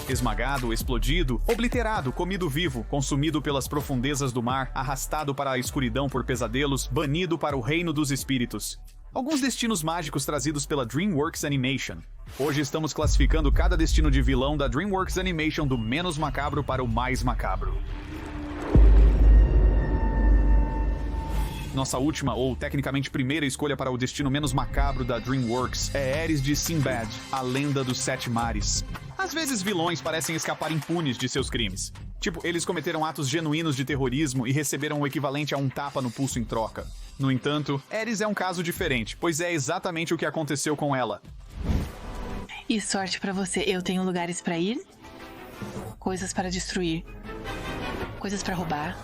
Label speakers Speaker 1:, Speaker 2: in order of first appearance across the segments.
Speaker 1: Esmagado, explodido, obliterado, comido vivo, consumido pelas profundezas do mar, arrastado para a escuridão por pesadelos, banido para o reino dos espíritos. Alguns destinos mágicos trazidos pela DreamWorks Animation. Hoje estamos classificando cada destino de vilão da DreamWorks Animation do menos macabro para o mais macabro. Nossa última, ou tecnicamente primeira escolha para o destino menos macabro da DreamWorks é Eris de Sinbad, a lenda dos Sete Mares. Às vezes vilões parecem escapar impunes de seus crimes. Tipo, eles cometeram atos genuínos de terrorismo e receberam o equivalente a um tapa no pulso em troca. No entanto, Eris é um caso diferente, pois é exatamente o que aconteceu com ela.
Speaker 2: E sorte pra você, eu tenho lugares pra ir, coisas para destruir, coisas pra roubar.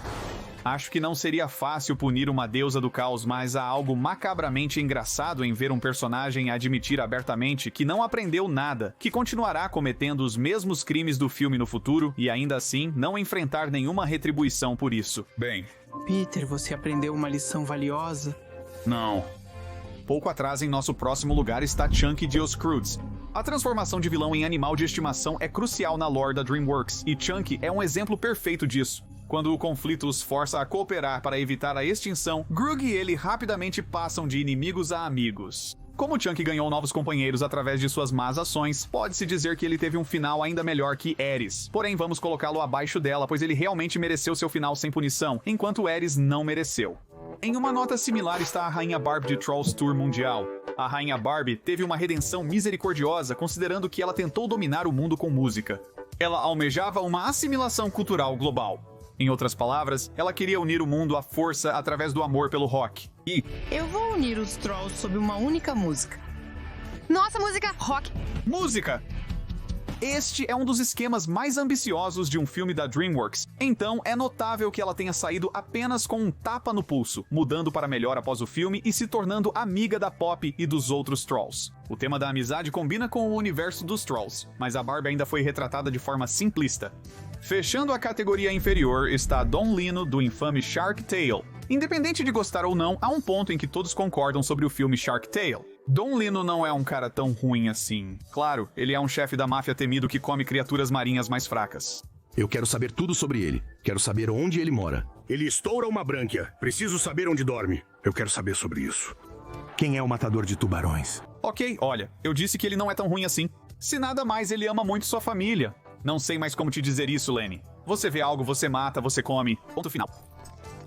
Speaker 1: Acho que não seria fácil punir uma deusa do caos, mas há algo macabramente engraçado em ver um personagem admitir abertamente que não aprendeu nada, que continuará cometendo os mesmos crimes do filme no futuro e ainda assim não enfrentar nenhuma retribuição por isso.
Speaker 3: Bem,
Speaker 4: Peter, você aprendeu uma lição valiosa?
Speaker 1: Não. Pouco atrás, em nosso próximo lugar, está Chunky de Os Croods. A transformação de vilão em animal de estimação é crucial na lore da DreamWorks, e Chunky é um exemplo perfeito disso. Quando o conflito os força a cooperar para evitar a extinção, Groog e ele rapidamente passam de inimigos a amigos. Como Chunky ganhou novos companheiros através de suas más ações, pode-se dizer que ele teve um final ainda melhor que Eris. Porém, vamos colocá-lo abaixo dela, pois ele realmente mereceu seu final sem punição, enquanto Eris não mereceu. Em uma nota similar está a Rainha Barbie de Trolls Tour Mundial. A Rainha Barbie teve uma redenção misericordiosa, considerando que ela tentou dominar o mundo com música. Ela almejava uma assimilação cultural global. Em outras palavras, ela queria unir o mundo à força através do amor pelo rock. E
Speaker 5: eu vou unir os Trolls sob uma única música. Nossa, música rock.
Speaker 1: Música! Este é um dos esquemas mais ambiciosos de um filme da DreamWorks. Então, é notável que ela tenha saído apenas com um tapa no pulso, mudando para melhor após o filme e se tornando amiga da Pop e dos outros Trolls. O tema da amizade combina com o universo dos Trolls, mas a Barbie ainda foi retratada de forma simplista. Fechando a categoria inferior está Don Lino, do infame Shark Tale. Independente de gostar ou não, há um ponto em que todos concordam sobre o filme Shark Tale. Don Lino não é um cara tão ruim assim. Claro, ele é um chefe da máfia temido que come criaturas marinhas mais fracas.
Speaker 6: Eu quero saber tudo sobre ele. Quero saber onde ele mora.
Speaker 7: Ele estoura uma brânquia. Preciso saber onde dorme. Eu quero saber sobre isso.
Speaker 6: Quem é o matador de tubarões?
Speaker 1: Ok, olha, eu disse que ele não é tão ruim assim. Se nada mais, ele ama muito sua família. Não sei mais como te dizer isso, Lenny. Você vê algo, você mata, você come. Ponto final.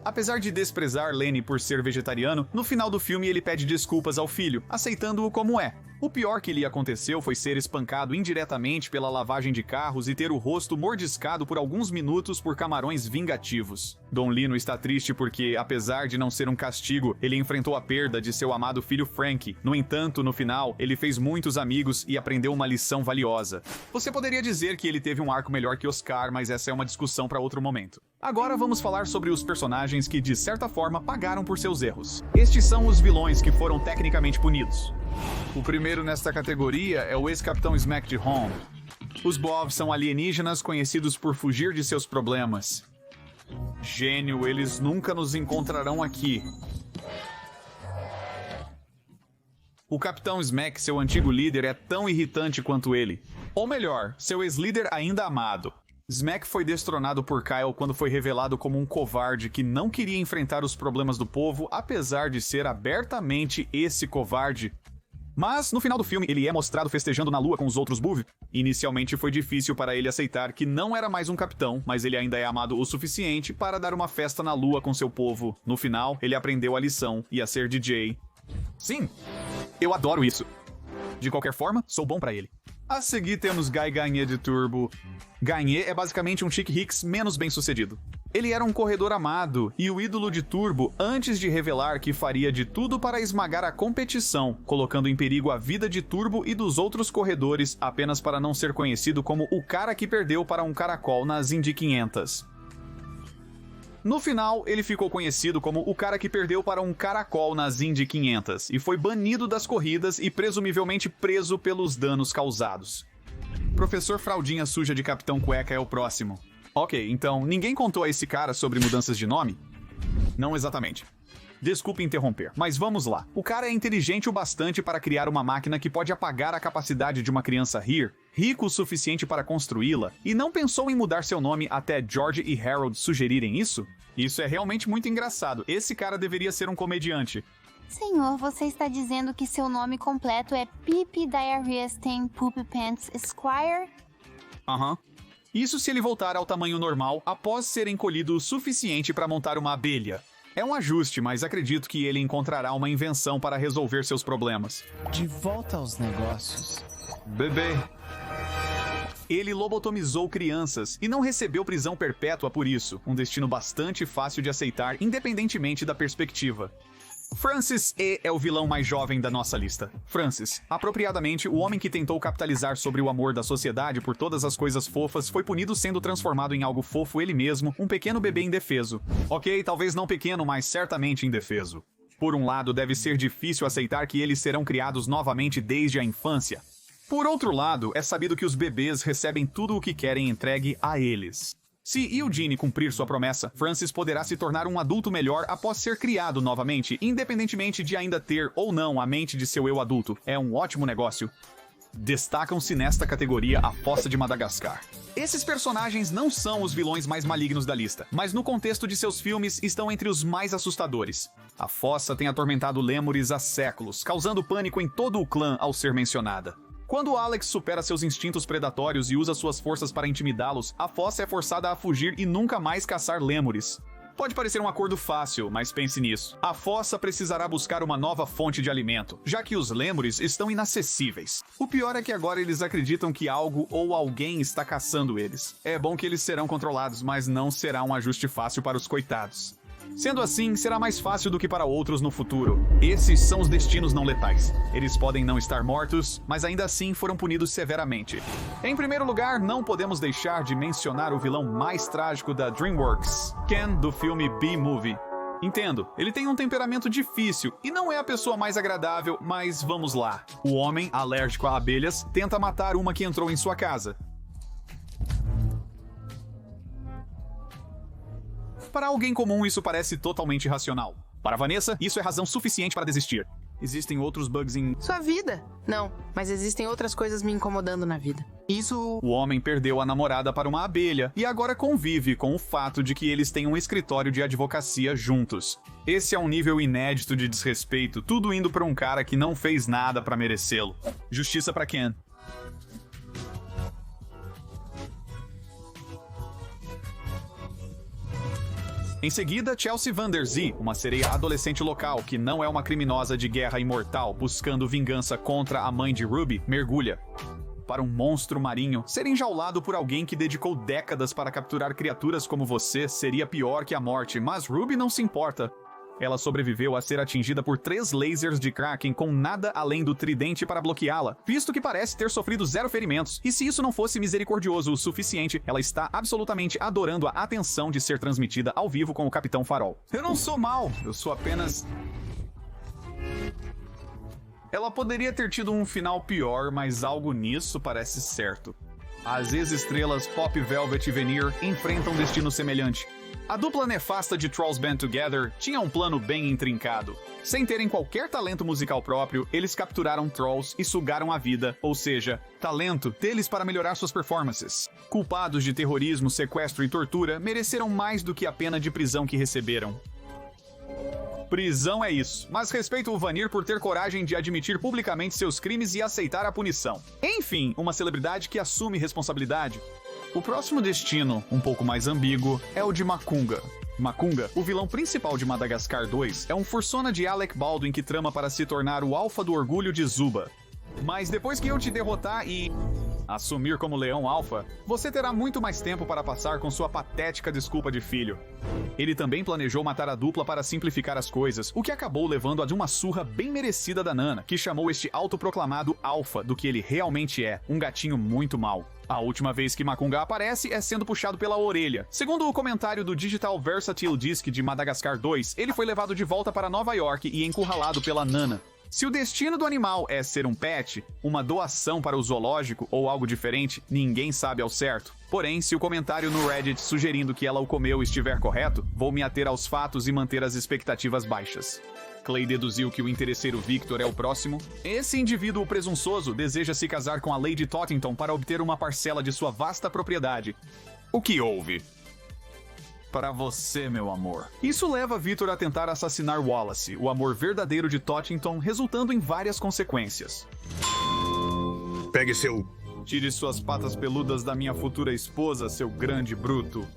Speaker 1: Apesar de desprezar Lenny por ser vegetariano, no final do filme ele pede desculpas ao filho, aceitando-o como é. O pior que lhe aconteceu foi ser espancado indiretamente pela lavagem de carros e ter o rosto mordiscado por alguns minutos por camarões vingativos. Don Lino está triste porque, apesar de não ser um castigo, ele enfrentou a perda de seu amado filho Frank. No entanto, no final, ele fez muitos amigos e aprendeu uma lição valiosa. Você poderia dizer que ele teve um arco melhor que Oscar, mas essa é uma discussão para outro momento. Agora vamos falar sobre os personagens que, de certa forma, pagaram por seus erros. Estes são os vilões que foram tecnicamente punidos. O primeiro nesta categoria é o ex-capitão Smack de Home. Os Bob são alienígenas conhecidos por fugir de seus problemas. Gênio, eles nunca nos encontrarão aqui. O Capitão Smack, seu antigo líder, é tão irritante quanto ele. Ou melhor, seu ex-líder ainda amado. Smack foi destronado por Kyle quando foi revelado como um covarde que não queria enfrentar os problemas do povo, apesar de ser abertamente esse covarde. Mas, no final do filme, ele é mostrado festejando na lua com os outros Buv. Inicialmente foi difícil para ele aceitar que não era mais um capitão, mas ele ainda é amado o suficiente para dar uma festa na lua com seu povo. No final, ele aprendeu a lição e a ser DJ. Sim, eu adoro isso. De qualquer forma, sou bom pra ele. A seguir temos Guy Gagné de Turbo. Gagné é basicamente um Chick Hicks menos bem sucedido. Ele era um corredor amado e o ídolo de Turbo antes de revelar que faria de tudo para esmagar a competição, colocando em perigo a vida de Turbo e dos outros corredores apenas para não ser conhecido como o cara que perdeu para um caracol nas Indy 500. No final, ele ficou conhecido como o cara que perdeu para um caracol nas Indy 500 e foi banido das corridas e presumivelmente preso pelos danos causados. Professor Fraldinha Suja de Capitão Cueca é o próximo. Ok, então ninguém contou a esse cara sobre mudanças de nome? Não exatamente. Desculpe interromper, mas vamos lá. O cara é inteligente o bastante para criar uma máquina que pode apagar a capacidade de uma criança rir, rico o suficiente para construí-la, e não pensou em mudar seu nome até George e Harold sugerirem isso? Isso é realmente muito engraçado. Esse cara deveria ser um comediante.
Speaker 3: Senhor, você está dizendo que seu nome completo é Pippi Diarrheastein Poopy Pants Esquire?
Speaker 1: Aham. Isso se ele voltar ao tamanho normal após ser encolhido o suficiente para montar uma abelha. É um ajuste, mas acredito que ele encontrará uma invenção para resolver seus problemas.
Speaker 8: De volta aos negócios.
Speaker 1: Bebê. Ele lobotomizou crianças e não recebeu prisão perpétua por isso. Um destino bastante fácil de aceitar, independentemente da perspectiva. Francis E. é o vilão mais jovem da nossa lista. Francis, apropriadamente, o homem que tentou capitalizar sobre o amor da sociedade por todas as coisas fofas, foi punido sendo transformado em algo fofo ele mesmo, um pequeno bebê indefeso. Ok, talvez não pequeno, mas certamente indefeso. Por um lado, deve ser difícil aceitar que eles serão criados novamente desde a infância. Por outro lado, é sabido que os bebês recebem tudo o que querem entregue a eles. Se Eugene cumprir sua promessa, Francis poderá se tornar um adulto melhor após ser criado novamente, independentemente de ainda ter ou não a mente de seu eu adulto. É um ótimo negócio. Destacam-se nesta categoria a Fossa de Madagascar. Esses personagens não são os vilões mais malignos da lista, mas no contexto de seus filmes estão entre os mais assustadores. A Fossa tem atormentado lêmures há séculos, causando pânico em todo o clã ao ser mencionada. Quando Alex supera seus instintos predatórios e usa suas forças para intimidá-los, a Fossa é forçada a fugir e nunca mais caçar lêmures. Pode parecer um acordo fácil, mas pense nisso. A Fossa precisará buscar uma nova fonte de alimento, já que os lêmures estão inacessíveis. O pior é que agora eles acreditam que algo ou alguém está caçando eles. É bom que eles serão controlados, mas não será um ajuste fácil para os coitados. Sendo assim, será mais fácil do que para outros no futuro. Esses são os destinos não letais. Eles podem não estar mortos, mas ainda assim foram punidos severamente. Em primeiro lugar, não podemos deixar de mencionar o vilão mais trágico da DreamWorks, Ken, do filme B-Movie. Entendo, ele tem um temperamento difícil e não é a pessoa mais agradável, mas vamos lá. O homem, alérgico a abelhas, tenta matar uma que entrou em sua casa. Para alguém comum, isso parece totalmente irracional. Para Vanessa, isso é razão suficiente para desistir. Existem outros bugs em
Speaker 5: Sua vida? Não, mas existem outras coisas me incomodando na vida.
Speaker 4: Isso...
Speaker 1: O homem perdeu a namorada para uma abelha e agora convive com o fato de que eles têm um escritório de advocacia juntos. Esse é um nível inédito de desrespeito, tudo indo para um cara que não fez nada para merecê-lo. Justiça para Ken. Em seguida, Chelsea Van Der Zee, uma sereia adolescente local que não é uma criminosa de guerra imortal buscando vingança contra a mãe de Ruby, mergulha. Para um monstro marinho, ser enjaulado por alguém que dedicou décadas para capturar criaturas como você seria pior que a morte, mas Ruby não se importa. Ela sobreviveu a ser atingida por 3 lasers de Kraken com nada além do tridente para bloqueá-la, visto que parece ter sofrido 0 ferimentos. E se isso não fosse misericordioso o suficiente, ela está absolutamente adorando a atenção de ser transmitida ao vivo com o Capitão Farol. Eu não sou mal, eu sou apenas... Ela poderia ter tido um final pior, mas algo nisso parece certo. As ex-estrelas Pop Velvet e Veneer enfrentam um destino semelhante. A dupla nefasta de Trolls Band Together tinha um plano bem intrincado. Sem terem qualquer talento musical próprio, eles capturaram Trolls e sugaram a vida, ou seja, talento deles para melhorar suas performances. Culpados de terrorismo, sequestro e tortura, mereceram mais do que a pena de prisão que receberam. Prisão é isso, mas respeito o Vanir por ter coragem de admitir publicamente seus crimes e aceitar a punição. Enfim, uma celebridade que assume responsabilidade. O próximo destino, um pouco mais ambíguo, é o de Makunga. Makunga, o vilão principal de Madagascar 2, é um fursona de Alec Baldwin que trama para se tornar o alfa do orgulho de Zuba. Mas depois que eu te derrotar e... assumir como leão alfa, você terá muito mais tempo para passar com sua patética desculpa de filho. Ele também planejou matar a dupla para simplificar as coisas, o que acabou levando a de uma surra bem merecida da Nana, que chamou este autoproclamado alfa do que ele realmente é, um gatinho muito mau. A última vez que Makunga aparece é sendo puxado pela orelha. Segundo o comentário do Digital Versatile Disc de Madagascar 2, ele foi levado de volta para Nova York e encurralado pela Nana. Se o destino do animal é ser um pet, uma doação para o zoológico ou algo diferente, ninguém sabe ao certo. Porém, se o comentário no Reddit sugerindo que ela o comeu estiver correto, vou me ater aos fatos e manter as expectativas baixas. Clay deduziu que o interesseiro Victor é o próximo. Esse indivíduo presunçoso deseja se casar com a Lady Tottington para obter uma parcela de sua vasta propriedade. O que houve? Para você, meu amor. Isso leva Victor a tentar assassinar Wallace, o amor verdadeiro de Tottington, resultando em várias consequências.
Speaker 7: Pegue seu...
Speaker 1: Tire suas patas peludas da minha futura esposa, seu grande bruto.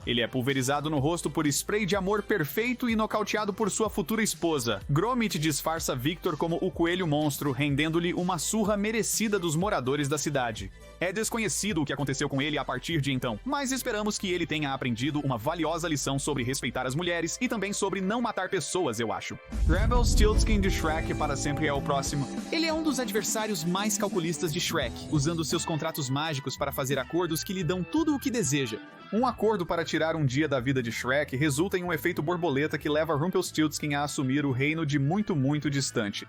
Speaker 1: Ele é pulverizado no rosto por spray de amor perfeito e nocauteado por sua futura esposa. Gromit disfarça Victor como o coelho monstro, rendendo-lhe uma surra merecida dos moradores da cidade. É desconhecido o que aconteceu com ele a partir de então, mas esperamos que ele tenha aprendido uma valiosa lição sobre respeitar as mulheres e também sobre não matar pessoas, eu acho. Rebel Stiltskin de Shrek para sempre é o próximo. Ele é um dos adversários mais calculistas de Shrek, usando seus contratos mágicos para fazer acordos que lhe dão tudo o que deseja. Um acordo para tirar um dia da vida de Shrek resulta em um efeito borboleta que leva Rumpelstiltskin a assumir o reino de muito, muito distante.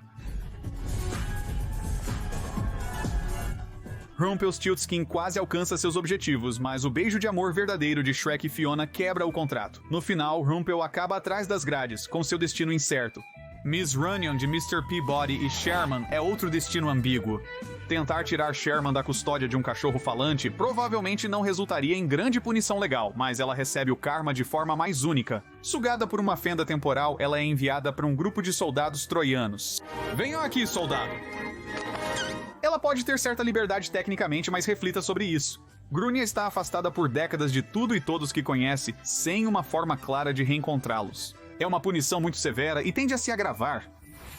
Speaker 1: Rumpelstiltskin quase alcança seus objetivos, mas o beijo de amor verdadeiro de Shrek e Fiona quebra o contrato. No final, Rumpel acaba atrás das grades, com seu destino incerto. Miss Runyon de Mr. Peabody e Sherman é outro destino ambíguo. Tentar tirar Sherman da custódia de um cachorro falante provavelmente não resultaria em grande punição legal, mas ela recebe o karma de forma mais única. Sugada por uma fenda temporal, ela é enviada para um grupo de soldados troianos. Venham aqui, soldado! Ela pode ter certa liberdade tecnicamente, mas reflita sobre isso. Grunia está afastada por décadas de tudo e todos que conhece, sem uma forma clara de reencontrá-los. É uma punição muito severa e tende a se agravar.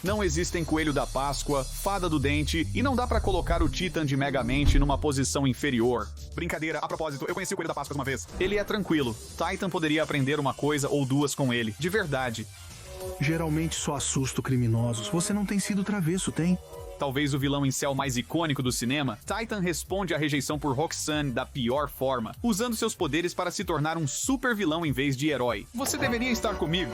Speaker 1: Não existem Coelho da Páscoa, Fada do Dente, e não dá pra colocar o Titan de Megamente numa posição inferior. Brincadeira, a propósito, eu conheci o Coelho da Páscoa uma vez. Ele é tranquilo. Titan poderia aprender uma coisa ou duas com ele, de verdade.
Speaker 6: Geralmente só assusto criminosos. Você não tem sido travesso, tem?
Speaker 1: Talvez o vilão incel mais icônico do cinema, Titan responde à rejeição por Roxanne da pior forma, usando seus poderes para se tornar um super vilão em vez de herói. Você deveria estar comigo.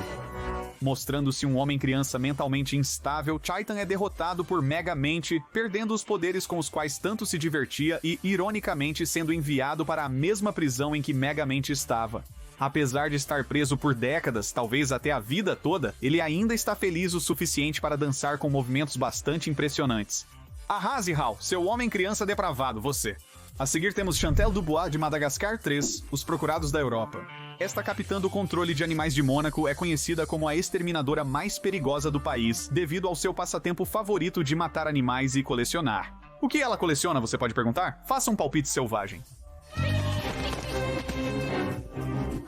Speaker 1: Mostrando-se um homem-criança mentalmente instável, Titan é derrotado por Megamente, perdendo os poderes com os quais tanto se divertia e, ironicamente, sendo enviado para a mesma prisão em que Megamente estava. Apesar de estar preso por décadas, talvez até a vida toda, ele ainda está feliz o suficiente para dançar com movimentos bastante impressionantes. Arrase, Hal, seu homem-criança depravado, você. A seguir temos Chantel Dubois de Madagascar 3, Os Procurados da Europa. Esta capitã do controle de animais de Mônaco é conhecida como a exterminadora mais perigosa do país, devido ao seu passatempo favorito de matar animais e colecionar. O que ela coleciona, você pode perguntar? Faça um palpite selvagem.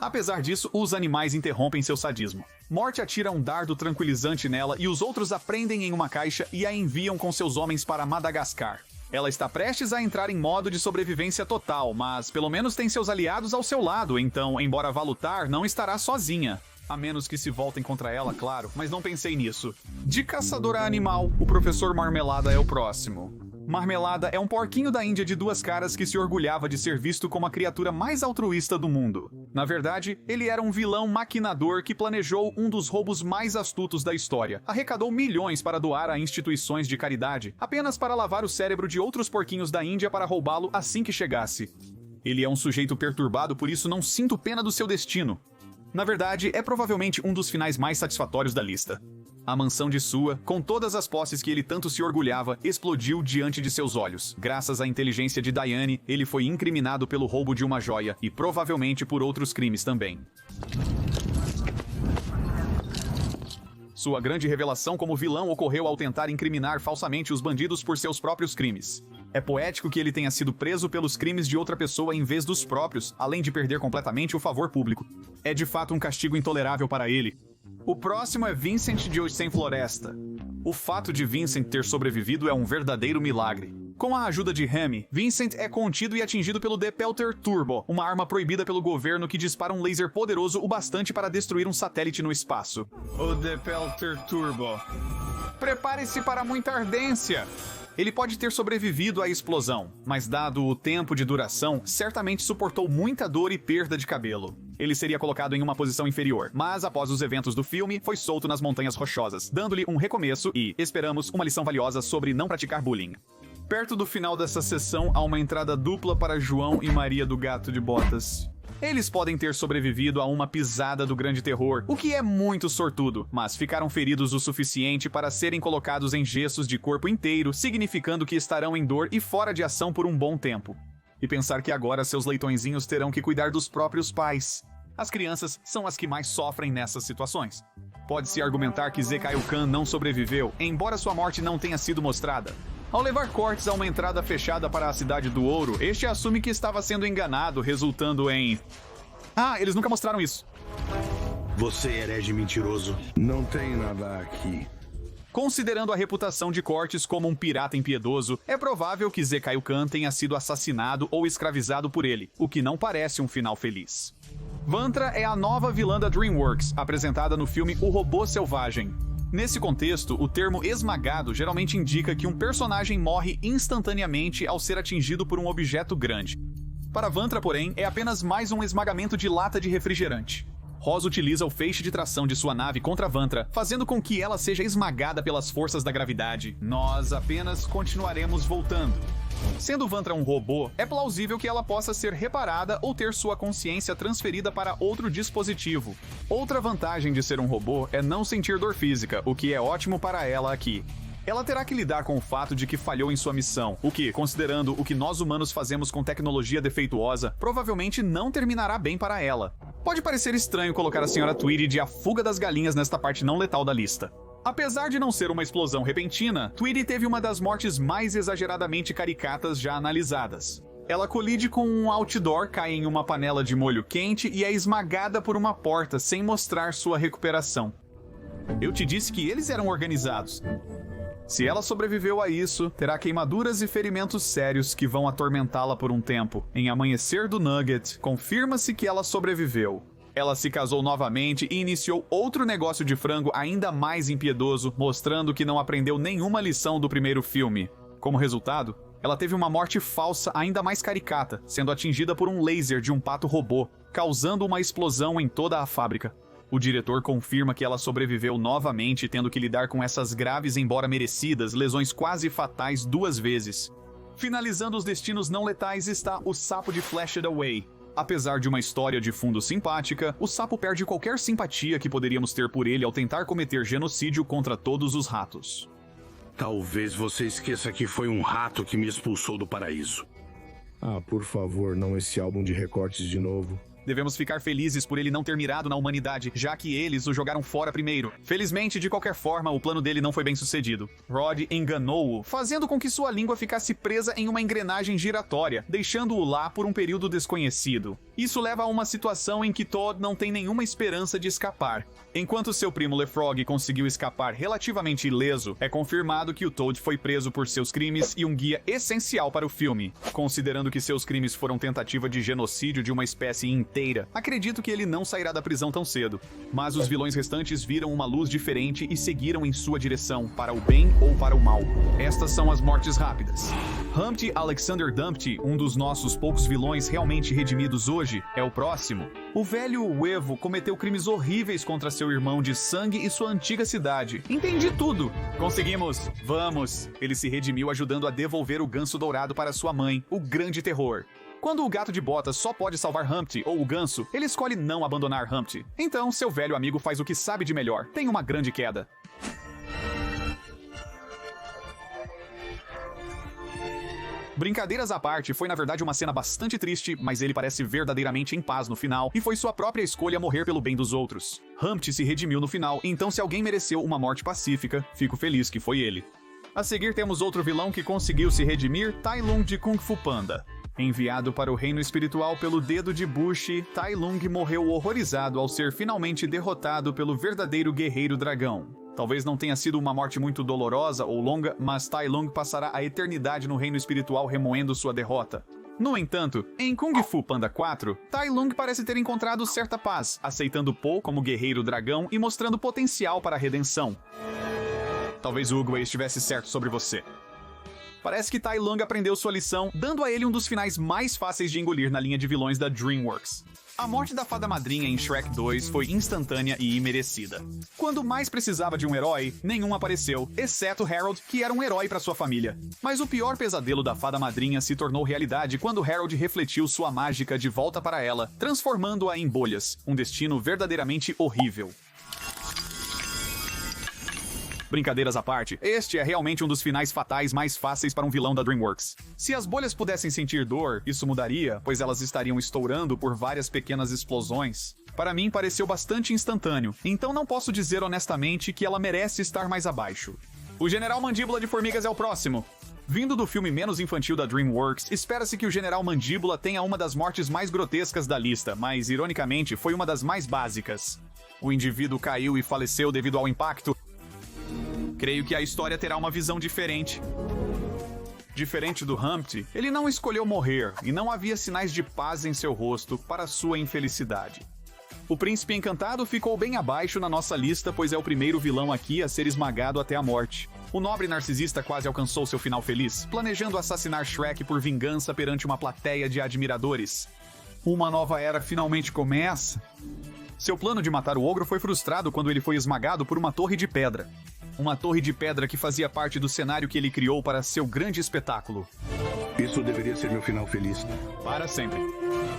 Speaker 1: Apesar disso, os animais interrompem seu sadismo. Morte atira um dardo tranquilizante nela e os outros a prendem em uma caixa e a enviam com seus homens para Madagascar. Ela está prestes a entrar em modo de sobrevivência total, mas pelo menos tem seus aliados ao seu lado, então, embora vá lutar, não estará sozinha. A menos que se voltem contra ela, claro, mas não pensei nisso. De caçadora animal, o professor Marmelada é o próximo. Marmelada é um porquinho da Índia de duas caras que se orgulhava de ser visto como a criatura mais altruísta do mundo. Na verdade, ele era um vilão maquinador que planejou um dos roubos mais astutos da história. Arrecadou milhões para doar a instituições de caridade, apenas para lavar o cérebro de outros porquinhos da Índia para roubá-lo assim que chegasse. Ele é um sujeito perturbado, por isso não sinto pena do seu destino. Na verdade, é provavelmente um dos finais mais satisfatórios da lista. A mansão de Sua, com todas as posses que ele tanto se orgulhava, explodiu diante de seus olhos. Graças à inteligência de Diane, ele foi incriminado pelo roubo de uma joia e provavelmente por outros crimes também. Sua grande revelação como vilão ocorreu ao tentar incriminar falsamente os bandidos por seus próprios crimes. É poético que ele tenha sido preso pelos crimes de outra pessoa em vez dos próprios, além de perder completamente o favor público. É de fato um castigo intolerável para ele. O próximo é Vincent de Hoje Sem Floresta. O fato de Vincent ter sobrevivido é um verdadeiro milagre. Com a ajuda de Remy, Vincent é contido e atingido pelo Depelter Turbo, uma arma proibida pelo governo que dispara um laser poderoso o bastante para destruir um satélite no espaço. O Depelter Turbo. Prepare-se para muita ardência! Ele pode ter sobrevivido à explosão, mas dado o tempo de duração, certamente suportou muita dor e perda de cabelo. ele seria colocado em uma posição inferior, mas após os eventos do filme, foi solto nas Montanhas Rochosas, dando-lhe um recomeço e, esperamos, uma lição valiosa sobre não praticar bullying. Perto do final dessa sessão, há uma entrada dupla para João e Maria do Gato de Botas. Eles podem ter sobrevivido a uma pisada do Grande Terror, o que é muito sortudo, mas ficaram feridos o suficiente para serem colocados em gessos de corpo inteiro, significando que estarão em dor e fora de ação por um bom tempo. E pensar que agora seus leitõezinhos terão que cuidar dos próprios pais. As crianças são as que mais sofrem nessas situações. Pode-se argumentar que Zekaio Khan não sobreviveu, embora sua morte não tenha sido mostrada. Ao levar Cortes a uma entrada fechada para a Cidade do Ouro, este assume que estava sendo enganado, resultando em... eles nunca mostraram isso.
Speaker 7: Você é herege mentiroso.
Speaker 6: Não tem nada aqui.
Speaker 1: Considerando a reputação de Cortes como um pirata impiedoso, é provável que Zekaio Khan tenha sido assassinado ou escravizado por ele, o que não parece um final feliz. Vantra é a nova vilã da DreamWorks, apresentada no filme O Robô Selvagem. Nesse contexto, o termo esmagado geralmente indica que um personagem morre instantaneamente ao ser atingido por um objeto grande. Para Vantra, porém, é apenas mais um esmagamento de lata de refrigerante. Ross utiliza o feixe de tração de sua nave contra Vantra, fazendo com que ela seja esmagada pelas forças da gravidade. Nós apenas continuaremos voltando. Sendo Vantra um robô, é plausível que ela possa ser reparada ou ter sua consciência transferida para outro dispositivo. Outra vantagem de ser um robô é não sentir dor física, o que é ótimo para ela aqui. Ela terá que lidar com o fato de que falhou em sua missão, o que, considerando o que nós humanos fazemos com tecnologia defeituosa, provavelmente não terminará bem para ela. Pode parecer estranho colocar a Sra. Tweedy de A Fuga das Galinhas nesta parte não letal da lista. Apesar de não ser uma explosão repentina, Tweedy teve uma das mortes mais exageradamente caricatas já analisadas. Ela colide com um outdoor, cai em uma panela de molho quente e é esmagada por uma porta sem mostrar sua recuperação. Eu te disse que eles eram organizados. Se ela sobreviveu a isso, terá queimaduras e ferimentos sérios que vão atormentá-la por um tempo. Em Amanhecer do Nugget, confirma-se que ela sobreviveu. Ela se casou novamente e iniciou outro negócio de frango ainda mais impiedoso, mostrando que não aprendeu nenhuma lição do primeiro filme. Como resultado, ela teve uma morte falsa ainda mais caricata, sendo atingida por um laser de um pato robô, causando uma explosão em toda a fábrica. O diretor confirma que ela sobreviveu novamente, tendo que lidar com essas graves, embora merecidas, lesões quase fatais 2 vezes. Finalizando os destinos não letais está o sapo de Flashed Away. Apesar de uma história de fundo simpática, o sapo perde qualquer simpatia que poderíamos ter por ele ao tentar cometer genocídio contra todos os ratos.
Speaker 7: Talvez você esqueça que foi um rato que me expulsou do paraíso.
Speaker 6: Por favor, não esse álbum de recortes de novo.
Speaker 1: Devemos ficar felizes por ele não ter mirado na humanidade, já que eles o jogaram fora primeiro. Felizmente, de qualquer forma, o plano dele não foi bem sucedido. Rod enganou-o, fazendo com que sua língua ficasse presa em uma engrenagem giratória, deixando-o lá por um período desconhecido. Isso leva a uma situação em que Todd não tem nenhuma esperança de escapar. Enquanto seu primo LeFrog conseguiu escapar relativamente ileso, é confirmado que o Toad foi preso por seus crimes e um guia essencial para o filme. Considerando que seus crimes foram tentativa de genocídio de uma espécie inteira, acredito que ele não sairá da prisão tão cedo. Mas os vilões restantes viram uma luz diferente e seguiram em sua direção, para o bem ou para o mal. Estas são as mortes rápidas. Humpty Alexander Dumpty, um dos nossos poucos vilões realmente redimidos hoje, é o próximo. O velho Uevo cometeu crimes horríveis contra seu irmão de sangue e sua antiga cidade. Entendi tudo! Conseguimos! Vamos! Ele se redimiu ajudando a devolver o ganso dourado para sua mãe, o Grande Terror. Quando o gato de botas só pode salvar Humpty ou o ganso, ele escolhe não abandonar Humpty. Então, seu velho amigo faz o que sabe de melhor. Tem uma grande queda. Brincadeiras à parte, foi na verdade uma cena bastante triste, mas ele parece verdadeiramente em paz no final, e foi sua própria escolha morrer pelo bem dos outros. Humpty se redimiu no final, então se alguém mereceu uma morte pacífica, fico feliz que foi ele. A seguir temos outro vilão que conseguiu se redimir, Tai Lung de Kung Fu Panda. Enviado para o reino espiritual pelo dedo de Bushi, Tai Lung morreu horrorizado ao ser finalmente derrotado pelo verdadeiro guerreiro dragão. Talvez não tenha sido uma morte muito dolorosa ou longa, mas Tai Lung passará a eternidade no reino espiritual remoendo sua derrota. No entanto, em Kung Fu Panda 4, Tai Lung parece ter encontrado certa paz, aceitando Po como guerreiro dragão e mostrando potencial para a redenção. Talvez o Uguay estivesse certo sobre você. Parece que Tai Lung aprendeu sua lição, dando a ele um dos finais mais fáceis de engolir na linha de vilões da DreamWorks. A morte da fada madrinha em Shrek 2 foi instantânea e imerecida. Quando mais precisava de um herói, nenhum apareceu, exceto Harold, que era um herói para sua família. Mas o pior pesadelo da fada madrinha se tornou realidade quando Harold refletiu sua mágica de volta para ela, transformando-a em bolhas, um destino verdadeiramente horrível. Brincadeiras à parte, este é realmente um dos finais fatais mais fáceis para um vilão da DreamWorks. Se as bolhas pudessem sentir dor, isso mudaria, pois elas estariam estourando por várias pequenas explosões. Para mim, pareceu bastante instantâneo, então não posso dizer honestamente que ela merece estar mais abaixo. O General Mandíbula de Formigas é o próximo. Vindo do filme menos infantil da DreamWorks, espera-se que o General Mandíbula tenha uma das mortes mais grotescas da lista, mas, ironicamente, foi uma das mais básicas. O indivíduo caiu e faleceu devido ao impacto. Creio que a história terá uma visão diferente. Diferente do Humpty, ele não escolheu morrer e não havia sinais de paz em seu rosto para sua infelicidade. O Príncipe Encantado ficou bem abaixo na nossa lista, pois é o primeiro vilão aqui a ser esmagado até a morte. O nobre narcisista quase alcançou seu final feliz, planejando assassinar Shrek por vingança perante uma plateia de admiradores. Uma nova era finalmente começa. Seu plano de matar o ogro foi frustrado quando ele foi esmagado por uma torre de pedra. Uma torre de pedra que fazia parte do cenário que ele criou para seu grande espetáculo.
Speaker 7: Isso deveria ser meu final feliz.
Speaker 1: Para sempre.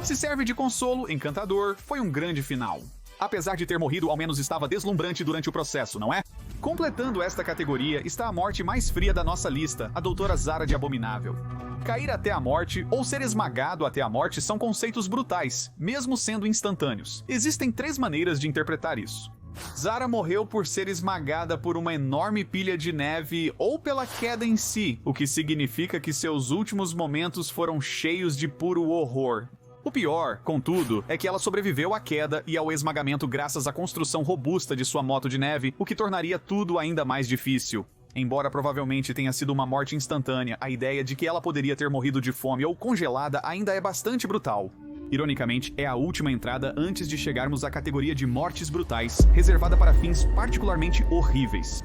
Speaker 1: Se serve de consolo, Encantador foi um grande final. Apesar de ter morrido, ao menos estava deslumbrante durante o processo, não é? Completando esta categoria está a morte mais fria da nossa lista, a Doutora Zara de Abominável. Cair até a morte ou ser esmagado até a morte são conceitos brutais, mesmo sendo instantâneos. Existem 3 maneiras de interpretar isso. Zara morreu por ser esmagada por uma enorme pilha de neve ou pela queda em si, o que significa que seus últimos momentos foram cheios de puro horror. O pior, contudo, é que ela sobreviveu à queda e ao esmagamento graças à construção robusta de sua moto de neve, o que tornaria tudo ainda mais difícil. Embora provavelmente tenha sido uma morte instantânea, a ideia de que ela poderia ter morrido de fome ou congelada ainda é bastante brutal. Ironicamente, é a última entrada antes de chegarmos à categoria de mortes brutais, reservada para fins particularmente horríveis.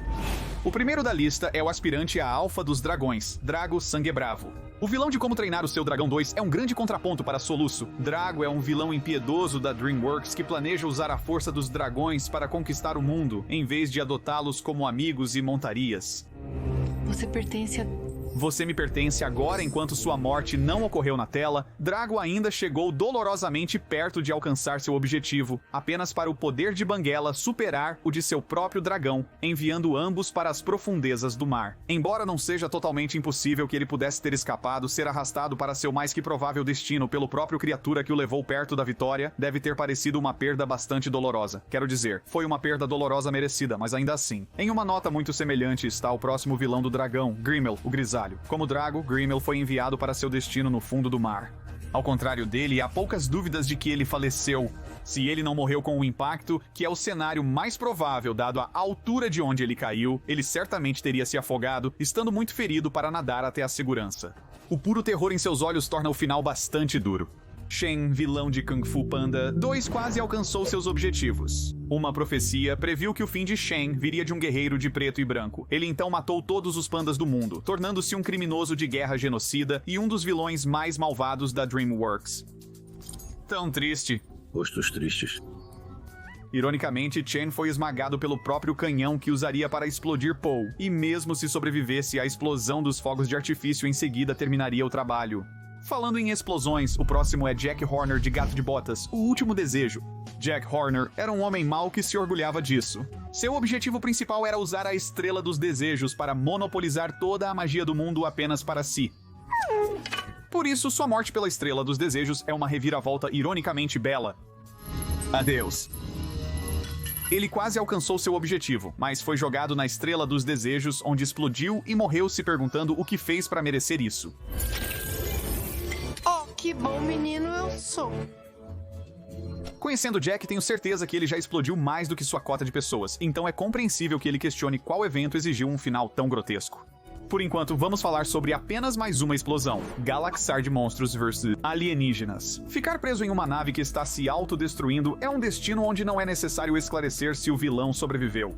Speaker 1: O primeiro da lista é o aspirante à alfa dos dragões, Drago Sangue Bravo. O vilão de Como Treinar o Seu Dragão 2 é um grande contraponto para Soluço. Drago é um vilão impiedoso da DreamWorks que planeja usar a força dos dragões para conquistar o mundo, em vez de adotá-los como amigos e montarias. Você me pertence agora enquanto sua morte não ocorreu na tela. Drago ainda chegou dolorosamente perto de alcançar seu objetivo, apenas para o poder de Banguela superar o de seu próprio dragão, enviando ambos para as profundezas do mar. Embora não seja totalmente impossível que ele pudesse ter escapado, ser arrastado para seu mais que provável destino pelo próprio criatura que o levou perto da vitória, deve ter parecido uma perda bastante dolorosa. Quero dizer, foi uma perda dolorosa merecida, mas ainda assim. Em uma nota muito semelhante está o próximo vilão do dragão, Grimmel, o Grisalho. Como Drago, Grimmel foi enviado para seu destino no fundo do mar. Ao contrário dele, há poucas dúvidas de que ele faleceu. Se ele não morreu com o impacto, que é o cenário mais provável dado a altura de onde ele caiu, ele certamente teria se afogado, estando muito ferido para nadar até a segurança. O puro terror em seus olhos torna o final bastante duro. Shen, vilão de Kung Fu Panda 2, quase alcançou seus objetivos. Uma profecia previu que o fim de Shen viria de um guerreiro de preto e branco. Ele então matou todos os pandas do mundo, tornando-se um criminoso de guerra genocida e um dos vilões mais malvados da DreamWorks. Tão triste.
Speaker 7: Rostos tristes.
Speaker 1: Ironicamente, Chen foi esmagado pelo próprio canhão que usaria para explodir Poe, e mesmo se sobrevivesse à explosão dos fogos de artifício, em seguida terminaria o trabalho. Falando em explosões, o próximo é Jack Horner de Gato de Botas, o último desejo. Jack Horner era um homem mau que se orgulhava disso. Seu objetivo principal era usar a Estrela dos Desejos para monopolizar toda a magia do mundo apenas para si. Por isso, sua morte pela Estrela dos Desejos é uma reviravolta ironicamente bela. Adeus. Ele quase alcançou seu objetivo, mas foi jogado na Estrela dos Desejos, onde explodiu e morreu se perguntando o que fez para merecer isso.
Speaker 5: Que bom menino eu sou.
Speaker 1: Conhecendo Jack, tenho certeza que ele já explodiu mais do que sua cota de pessoas, então é compreensível que ele questione qual evento exigiu um final tão grotesco. Por enquanto, vamos falar sobre apenas mais uma explosão: Galaxar de Monstros vs Alienígenas. Ficar preso em uma nave que está se autodestruindo é um destino onde não é necessário esclarecer se o vilão sobreviveu.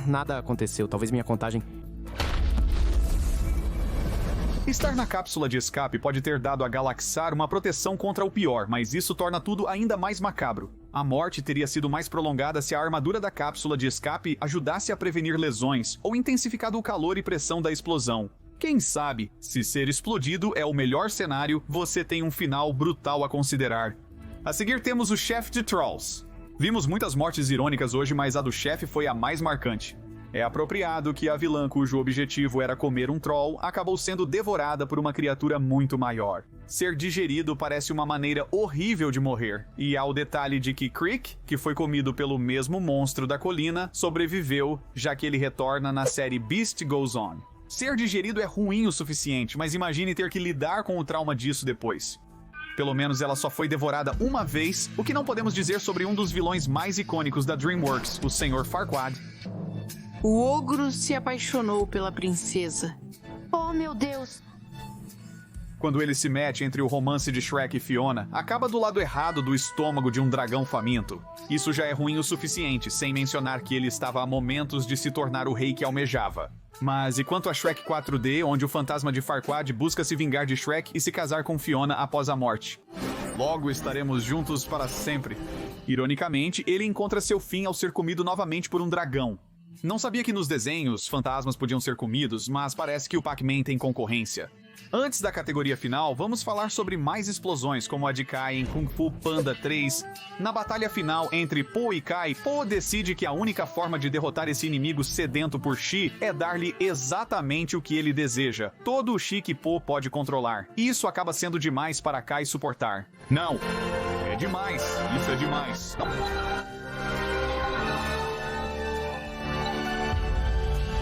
Speaker 9: Nada aconteceu, talvez minha contagem...
Speaker 1: Estar na cápsula de escape pode ter dado a Galaxar uma proteção contra o pior, mas isso torna tudo ainda mais macabro. A morte teria sido mais prolongada se a armadura da cápsula de escape ajudasse a prevenir lesões ou intensificado o calor e pressão da explosão. Quem sabe, se ser explodido é o melhor cenário, você tem um final brutal a considerar. A seguir temos o chefe de Trolls. Vimos muitas mortes irônicas hoje, mas a do chefe foi a mais marcante. É apropriado que a vilã cujo objetivo era comer um troll acabou sendo devorada por uma criatura muito maior. Ser digerido parece uma maneira horrível de morrer, e há o detalhe de que Creek, que foi comido pelo mesmo monstro da colina, sobreviveu, já que ele retorna na série Beast Goes On. Ser digerido é ruim o suficiente, mas imagine ter que lidar com o trauma disso depois. Pelo menos ela só foi devorada uma vez, o que não podemos dizer sobre um dos vilões mais icônicos da DreamWorks, o Sr. Farquaad.
Speaker 5: O ogro se apaixonou pela princesa.
Speaker 3: Oh, meu Deus!
Speaker 1: Quando ele se mete entre o romance de Shrek e Fiona, acaba do lado errado do estômago de um dragão faminto. Isso já é ruim o suficiente, sem mencionar que ele estava a momentos de se tornar o rei que almejava. Mas e quanto a Shrek 4D, onde o fantasma de Farquaad busca se vingar de Shrek e se casar com Fiona após a morte? Logo estaremos juntos para sempre. Ironicamente, ele encontra seu fim ao ser comido novamente por um dragão. Não sabia que nos desenhos fantasmas podiam ser comidos, mas parece que o Pac-Man tem concorrência. Antes da categoria final, vamos falar sobre mais explosões, como a de Kai em Kung Fu Panda 3. Na batalha final entre Po e Kai, Po decide que a única forma de derrotar esse inimigo sedento por Chi é dar-lhe exatamente o que ele deseja. Todo o Chi que Po pode controlar. Isso acaba sendo demais para Kai suportar. Não! É demais! Isso é demais!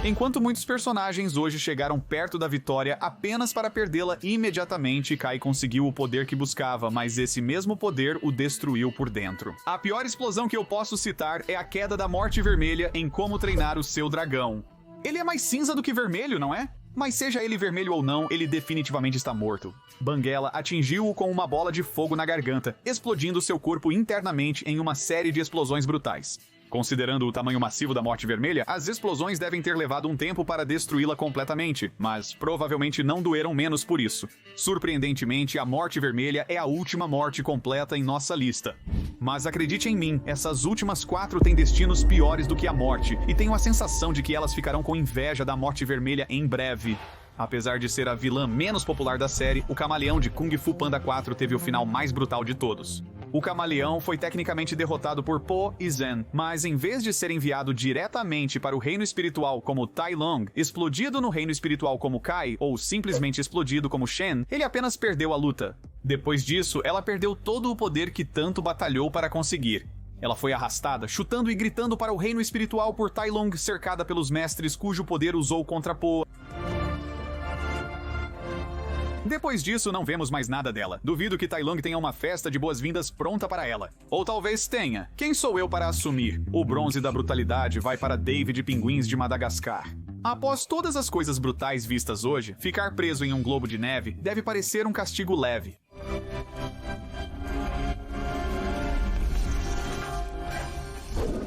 Speaker 1: Enquanto muitos personagens hoje chegaram perto da vitória apenas para perdê-la imediatamente, Kai conseguiu o poder que buscava, mas esse mesmo poder o destruiu por dentro. A pior explosão que eu posso citar é a queda da Morte Vermelha em Como Treinar o Seu Dragão. Ele é mais cinza do que vermelho, não é? Mas seja ele vermelho ou não, ele definitivamente está morto. Banguela atingiu-o com uma bola de fogo na garganta, explodindo seu corpo internamente em uma série de explosões brutais. Considerando o tamanho massivo da Morte Vermelha, as explosões devem ter levado um tempo para destruí-la completamente, mas provavelmente não doeram menos por isso. Surpreendentemente, a Morte Vermelha é a última morte completa em nossa lista. Mas acredite em mim, essas últimas 4 têm destinos piores do que a morte, e tenho a sensação de que elas ficarão com inveja da Morte Vermelha em breve. Apesar de ser a vilã menos popular da série, o camaleão de Kung Fu Panda 4 teve o final mais brutal de todos. O camaleão foi tecnicamente derrotado por Po e Zen, mas em vez de ser enviado diretamente para o reino espiritual como Tai Lung, explodido no reino espiritual como Kai, ou simplesmente explodido como Shen, ele apenas perdeu a luta. Depois disso, ela perdeu todo o poder que tanto batalhou para conseguir. Ela foi arrastada, chutando e gritando para o reino espiritual por Tai Lung, cercada pelos mestres cujo poder usou contra Po. Depois disso, não vemos mais nada dela. Duvido que Tai Lung tenha uma festa de boas-vindas pronta para ela. Ou talvez tenha. Quem sou eu para assumir? O bronze da brutalidade vai para David Pinguins de Madagascar. Após todas as coisas brutais vistas hoje, ficar preso em um globo de neve deve parecer um castigo leve.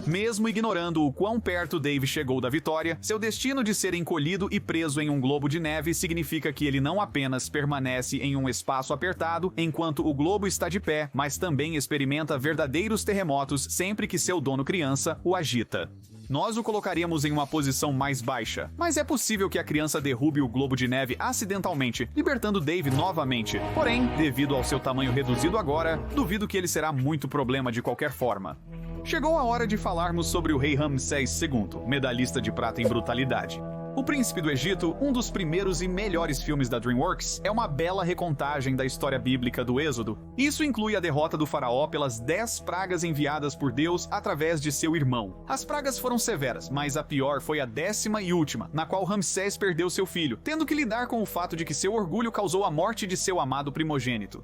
Speaker 1: Mesmo ignorando o quão perto Dave chegou da vitória, seu destino de ser encolhido e preso em um globo de neve significa que ele não apenas permanece em um espaço apertado enquanto o globo está de pé, mas também experimenta verdadeiros terremotos sempre que seu dono criança o agita. Nós o colocaríamos em uma posição mais baixa, mas é possível que a criança derrube o globo de neve acidentalmente, libertando Dave novamente. Porém, devido ao seu tamanho reduzido agora, duvido que ele será muito problema de qualquer forma. Chegou a hora de falarmos sobre o rei Ramsés II, medalhista de prata em brutalidade. O Príncipe do Egito, um dos primeiros e melhores filmes da DreamWorks, é uma bela recontagem da história bíblica do Êxodo. Isso inclui a derrota do faraó pelas 10 pragas enviadas por Deus através de seu irmão. As pragas foram severas, mas a pior foi a 10ª e última, na qual Ramsés perdeu seu filho, tendo que lidar com o fato de que seu orgulho causou a morte de seu amado primogênito.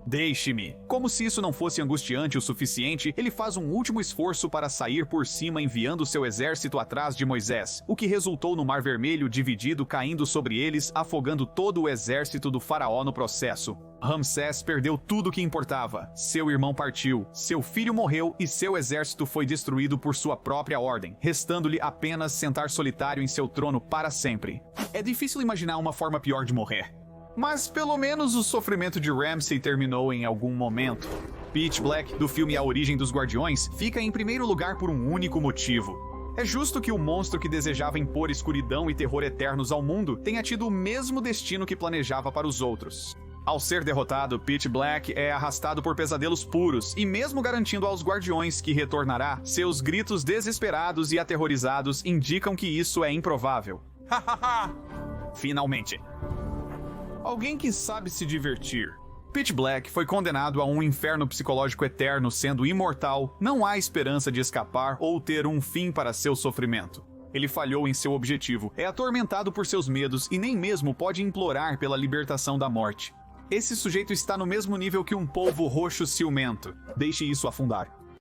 Speaker 1: Deixe-me. Como se isso não fosse angustiante o suficiente, ele faz um último esforço para sair por cima enviando seu exército atrás de Moisés, o que resultou no Mar Vermelho dividido caindo sobre eles, afogando todo o exército do faraó no processo. Ramsés perdeu tudo o que importava. Seu irmão partiu, seu filho morreu e seu exército foi destruído por sua própria ordem, restando-lhe apenas sentar solitário em seu trono para sempre. É difícil imaginar uma forma pior de morrer. Mas pelo menos o sofrimento de Ramsay terminou em algum momento. Pitch Black, do filme A Origem dos Guardiões, fica em primeiro lugar por um único motivo. É justo que o monstro que desejava impor escuridão e terror eternos ao mundo tenha tido o mesmo destino que planejava para os outros. Ao ser derrotado, Pitch Black é arrastado por pesadelos puros e mesmo garantindo aos Guardiões que retornará, seus gritos desesperados e aterrorizados indicam que isso é improvável. Hahaha! Finalmente. Alguém que sabe se divertir. Pitch Black foi condenado a um inferno psicológico eterno, sendo imortal, não há esperança de escapar ou ter um fim para seu sofrimento. Ele falhou em seu objetivo, é atormentado por seus medos e nem mesmo pode implorar pela libertação da morte. Esse sujeito está no mesmo nível que um polvo roxo ciumento. Deixe isso afundar.